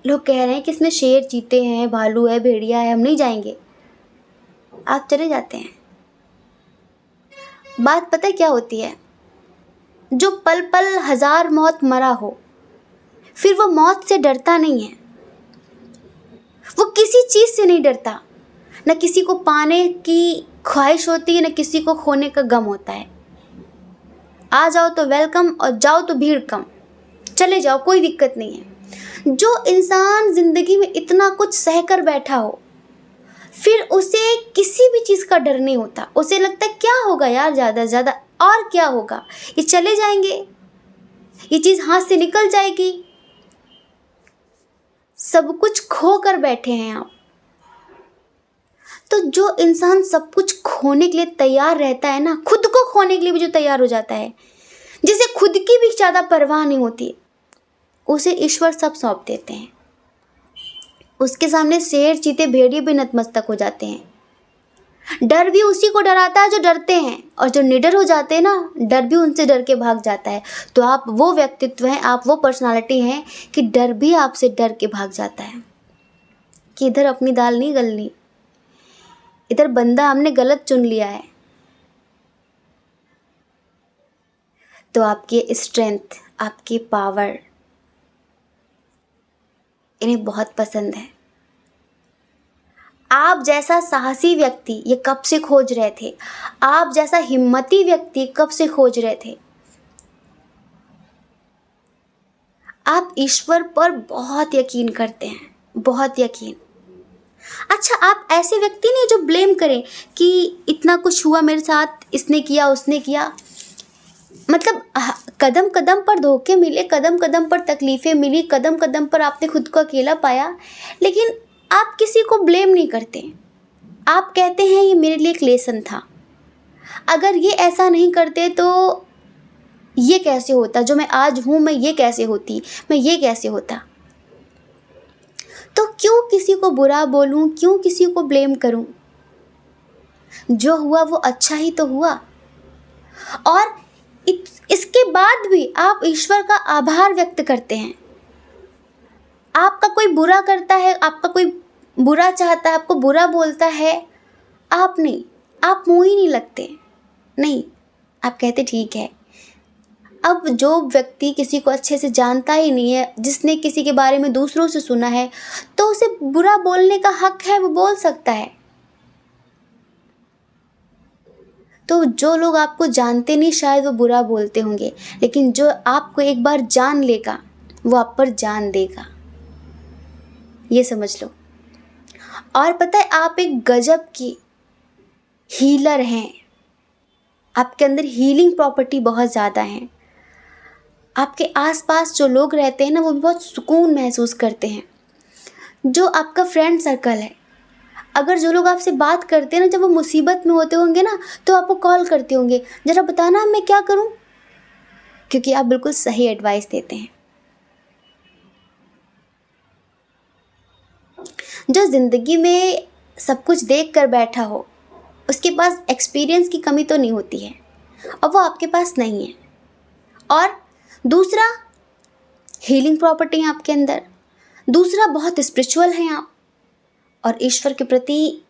Speaker 1: लोग कह रहे हैं कि इसमें शेर चीते हैं, भालू है, भेड़िया है, हम नहीं जाएंगे। आप चले जाते हैं। बात पता है क्या होती है, जो पल पल हजार मौत मरा हो, फिर वो मौत से डरता नहीं है, वो किसी चीज़ से नहीं डरता। न किसी को पाने की ख्वाहिश होती है, न किसी को खोने का गम होता है। आ जाओ तो वेलकम और जाओ तो भीड़ कम, चले जाओ, कोई दिक्कत नहीं है। जो इंसान ज़िंदगी में इतना कुछ सह कर बैठा हो, फिर उसे किसी भी चीज़ का डर नहीं होता। उसे लगता है क्या होगा यार, ज़्यादा से ज़्यादा और क्या होगा, ये चले जाएंगे, ये चीज़ हाथ से निकल जाएगी। सब कुछ खो कर बैठे हैं आप। तो जो इंसान सब कुछ खोने के लिए तैयार रहता है ना, खुद को खोने के लिए भी जो तैयार हो जाता है, जिसे खुद की भी ज़्यादा परवाह नहीं होती, उसे ईश्वर सब सौंप देते हैं। उसके सामने शेर चीते भेड़िए भी नतमस्तक हो जाते हैं। डर भी उसी को डराता है जो डरते हैं, और जो निडर हो जाते हैं ना, डर भी उनसे डर के भाग जाता है। तो आप वो व्यक्तित्व हैं, आप वो पर्सनालिटी हैं कि डर भी आपसे डर के भाग जाता है कि इधर अपनी दाल नहीं गलनी, इधर बंदा हमने गलत चुन लिया है। तो आपकी स्ट्रेंथ, आपकी पावर इन्हें बहुत पसंद है। आप जैसा साहसी व्यक्ति ये कब से खोज रहे थे, आप जैसा हिम्मती व्यक्ति कब से खोज रहे थे। आप ईश्वर पर बहुत यकीन करते हैं, बहुत यकीन। अच्छा, आप ऐसे व्यक्ति नहीं जो ब्लेम करें कि इतना कुछ हुआ मेरे साथ, इसने किया, उसने किया। मतलब कदम कदम पर धोखे मिले, कदम कदम पर तकलीफ़ें मिली, कदम कदम पर आपने खुद को अकेला पाया, लेकिन आप किसी को ब्लेम नहीं करते। आप कहते हैं ये मेरे लिए एक लेसन था, अगर ये ऐसा नहीं करते तो ये कैसे होता, जो मैं आज हूँ मैं ये कैसे होती, मैं ये कैसे होता। तो क्यों किसी को बुरा बोलूँ, क्यों किसी को ब्लेम करूँ। जो हुआ वो अच्छा ही तो हुआ। और इसके बाद भी आप ईश्वर का आभार व्यक्त करते हैं। आपका कोई बुरा करता है, आपका कोई बुरा चाहता है, आपको बुरा बोलता है, आप नहीं, आप मुँह ही नहीं लगते, नहीं, आप कहते ठीक है। अब जो व्यक्ति किसी को अच्छे से जानता ही नहीं है, जिसने किसी के बारे में दूसरों से सुना है, तो उसे बुरा बोलने का हक है, वो बोल सकता है। तो जो लोग आपको जानते नहीं शायद वो बुरा बोलते होंगे, लेकिन जो आपको एक बार जान लेगा वो आप पर जान देगा, ये समझ लो। और पता है, आप एक गजब की हीलर हैं। आपके अंदर हीलिंग प्रॉपर्टी बहुत ज़्यादा है। आपके आसपास जो लोग रहते हैं ना, वो भी बहुत सुकून महसूस करते हैं। जो आपका फ्रेंड सर्कल है, अगर जो लोग आपसे बात करते हैं ना, जब वो मुसीबत में होते होंगे ना, तो आपको कॉल करते होंगे, ज़रा बताना मैं क्या करूं, क्योंकि आप बिल्कुल सही एडवाइस देते हैं। जो ज़िंदगी में सब कुछ देख कर बैठा हो, उसके पास एक्सपीरियंस की कमी तो नहीं होती है, और वो आपके पास नहीं है। और दूसरा, हीलिंग प्रॉपर्टी है आपके अंदर। दूसरा, बहुत स्पिरिचुअल हैं आप, और ईश्वर के प्रति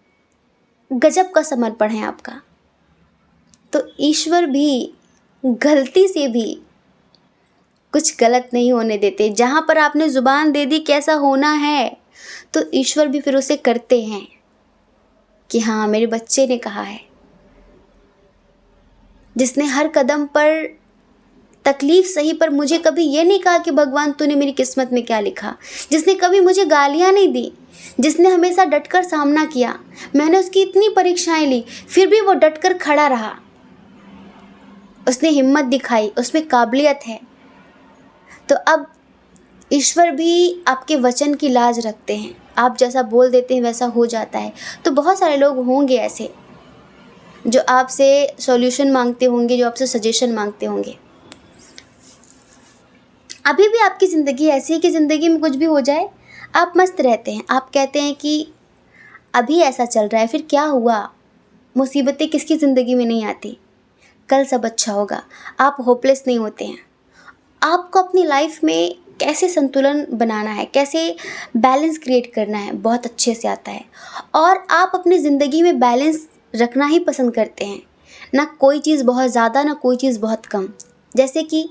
Speaker 1: गजब का समर्पण है आपका। तो ईश्वर भी गलती से भी कुछ गलत नहीं होने देते। जहाँ पर आपने ज़ुबान दे दी कैसा होना है, तो ईश्वर भी फिर उसे करते हैं कि हाँ, मेरे बच्चे ने कहा है। जिसने हर कदम पर तकलीफ़ सही, पर मुझे कभी ये नहीं कहा कि भगवान तूने मेरी किस्मत में क्या लिखा। जिसने कभी मुझे गालियाँ नहीं दी, जिसने हमेशा डटकर सामना किया। मैंने उसकी इतनी परीक्षाएं ली, फिर भी वो डटकर खड़ा रहा, उसने हिम्मत दिखाई, उसमें काबिलियत है। तो अब ईश्वर भी आपके वचन की लाज रखते हैं। आप जैसा बोल देते हैं वैसा हो जाता है। तो बहुत सारे लोग होंगे ऐसे जो आपसे सॉल्यूशन मांगते होंगे, जो आपसे सजेशन मांगते होंगे। अभी भी आपकी ज़िंदगी ऐसी है कि ज़िंदगी में कुछ भी हो जाए आप मस्त रहते हैं। आप कहते हैं कि अभी ऐसा चल रहा है, फिर क्या हुआ, मुसीबतें किसकी ज़िंदगी में नहीं आती, कल सब अच्छा होगा। आप होपलेस नहीं होते हैं। आपको अपनी लाइफ में कैसे संतुलन बनाना है, कैसे बैलेंस क्रिएट करना है, बहुत अच्छे से आता है। और आप अपनी ज़िंदगी में बैलेंस रखना ही पसंद करते हैं, ना कोई चीज़ बहुत ज़्यादा, ना कोई चीज़ बहुत कम। जैसे कि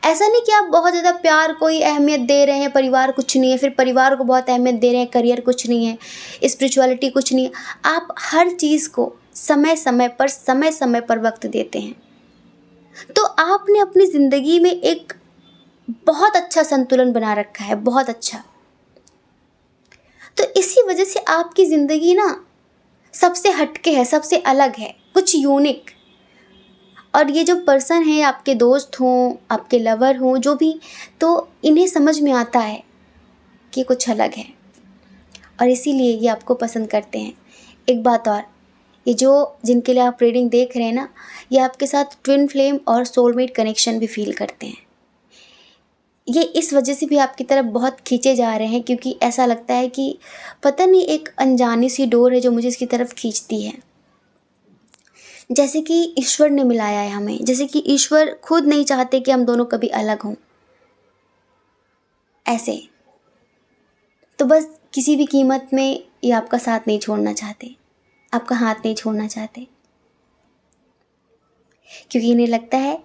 Speaker 1: ऐसा नहीं कि आप बहुत ज़्यादा प्यार को ही अहमियत दे रहे हैं, परिवार कुछ नहीं है, फिर परिवार को बहुत अहमियत दे रहे हैं, करियर कुछ नहीं है, स्पिरिचुअलिटी कुछ नहीं है। आप हर चीज़ को समय समय पर वक्त देते हैं। तो आपने अपनी ज़िंदगी में एक बहुत अच्छा संतुलन बना रखा है, बहुत अच्छा। तो इसी वजह से आपकी ज़िंदगी ना सबसे हटके है, सबसे अलग है, कुछ यूनिक। और ये जो पर्सन है, आपके दोस्त हों, आपके लवर हों, जो भी, तो इन्हें समझ में आता है कि कुछ अलग है और इसीलिए ये आपको पसंद करते हैं। एक बात और, ये जो जिनके लिए आप रीडिंग देख रहे हैं ना, ये आपके साथ ट्विन फ्लेम और सोलमेट कनेक्शन भी फील करते हैं। ये इस वजह से भी आपकी तरफ बहुत खींचे जा रहे हैं क्योंकि ऐसा लगता है कि पता नहीं, एक अनजानी सी डोर है जो मुझे इसकी तरफ खींचती है। जैसे कि ईश्वर ने मिलाया है हमें, जैसे कि ईश्वर खुद नहीं चाहते कि हम दोनों कभी अलग हों, ऐसे। तो बस किसी भी कीमत में ये आपका साथ नहीं छोड़ना चाहते, आपका हाथ नहीं छोड़ना चाहते, क्योंकि इन्हें लगता है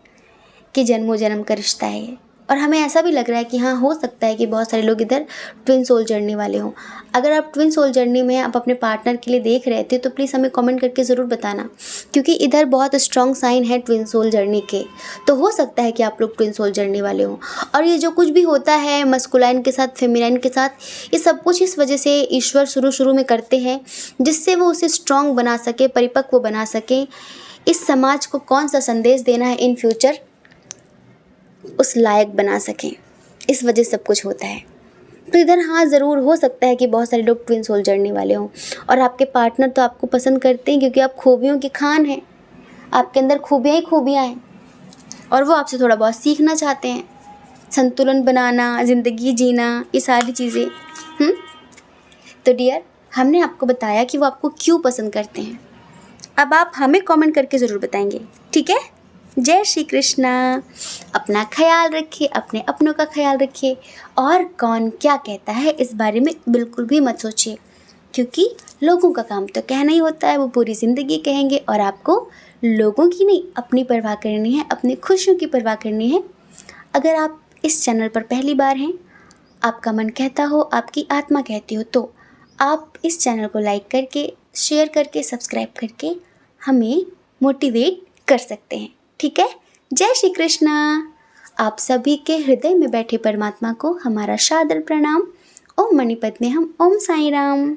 Speaker 1: कि जन्मों जन्म का रिश्ता है ये। और हमें ऐसा भी लग रहा है कि हाँ, हो सकता है कि बहुत सारे लोग इधर ट्विन सोल जर्नी वाले हों। अगर आप ट्विन सोल जर्नी में आप अपने पार्टनर के लिए देख रहे थे तो प्लीज़ हमें कमेंट करके ज़रूर बताना, क्योंकि इधर बहुत स्ट्रॉन्ग साइन है ट्विन सोल जर्नी के। तो हो सकता है कि आप लोग ट्विन सोल जर्नी वाले हों। और ये जो कुछ भी होता है मस्कुलाइन के साथ, फेमिनाइन के साथ, ये सब कुछ इस वजह से ईश्वर शुरू में करते हैं जिससे वो उसे स्ट्रॉन्ग बना सके, परिपक्व बना सके। इस समाज को कौन सा संदेश देना है इन फ्यूचर, उस लायक बना सकें, इस वजह से सब कुछ होता है। तो इधर हाँ, ज़रूर हो सकता है कि बहुत सारे लोग ट्विन सोल जर्नी वाले हों और आपके पार्टनर तो आपको पसंद करते हैं क्योंकि आप खूबियों की खान हैं, आपके अंदर खूबियाँ ही खूबियाँ हैं और वो आपसे थोड़ा बहुत सीखना चाहते हैं, संतुलन बनाना, ज़िंदगी जीना, ये सारी चीज़ें। तो डियर, हमने आपको बताया कि वो आपको क्यों पसंद करते हैं। अब आप हमें कमेंट करके ज़रूर बताएंगे, ठीक है। जय श्री कृष्णा। अपना ख्याल रखिए, अपने अपनों का ख्याल रखिए और कौन क्या कहता है इस बारे में बिल्कुल भी मत सोचिए, क्योंकि लोगों का काम तो कहना ही होता है, वो पूरी ज़िंदगी कहेंगे और आपको लोगों की नहीं, अपनी परवाह करनी है, अपनी खुशियों की परवाह करनी है। अगर आप इस चैनल पर पहली बार हैं, आपका मन कहता हो, आपकी आत्मा कहती हो, तो आप इस चैनल को लाइक करके, शेयर करके, सब्सक्राइब करके हमें मोटिवेट कर सकते हैं, ठीक है। जय श्री कृष्णा। आप सभी के हृदय में बैठे परमात्मा को हमारा सादर प्रणाम। ओम मणिपत में हम ओम साईं राम।